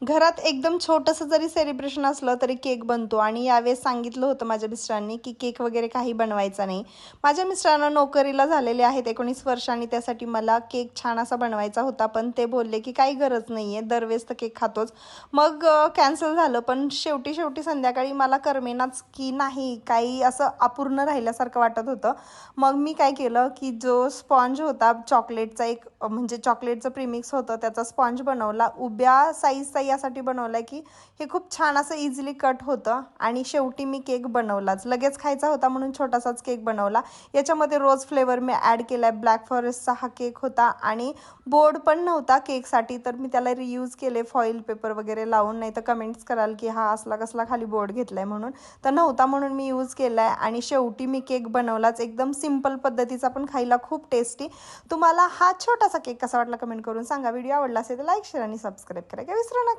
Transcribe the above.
घरात एकदम छोटंसं जरी सेलिब्रेशन असलं तरी केक बनतो आणि यावेळेस सांगितलं होतं माझ्या मिस्टरांनी की केक वगैरे काही बनवायचा नाही. माझ्या मिस्टरांना नोकरीला झालेले आहेत 19 वर्ष आणि त्यासाठी मला केक छान असा बनवायचा होता, पण ते बोलले की काही गरज नाही आहे, दरवेळेस तर केक खातोच. मग कॅन्सल झालं. पण शेवटी शेवटी संध्याकाळी मला करमेनाच की नाही, काही असं अपूर्ण राहिल्यासारखं वाटत होतं. मग मी काय केलं की जो स्पॉन्ज होता चॉकलेटचा, एक म्हणजे चॉकलेटचं प्रीमिक्स होतं, त्याचा स्पॉन्ज बनवला. उभ्या साईजचा यासाठी बनवला की हे खूप छान असं इझिली कट होतं. आणि शेवटी मी केक बनवलाच, लगेच खायचा होता म्हणून छोटासाच केक बनवला. याच्यामध्ये रोज फ्लेवर मी ॲड केला आहे. ब्लॅक फॉरेस्टचा हा केक होता आणि बोर्ड पण नव्हता केकसाठी, तर मी त्याला रियूज केले फॉईल पेपर वगैरे लावून. नाही तर कमेंट्स कराल की हा असला कसला खाली बोर्ड घेतला आहे म्हणून. तर नव्हता म्हणून मी यूज केला आहे आणि शेवटी मी केक बनवलाच, एकदम सिंपल पद्धतीचा पण खायला खूप टेस्टी. तुम्हाला हा छोटासा केक कसा वाटला कमेंट करून सांगा. व्हिडिओ आवडला असेल तर लाईक शेअर आणि सबस्क्राईब करायला विसरू नका.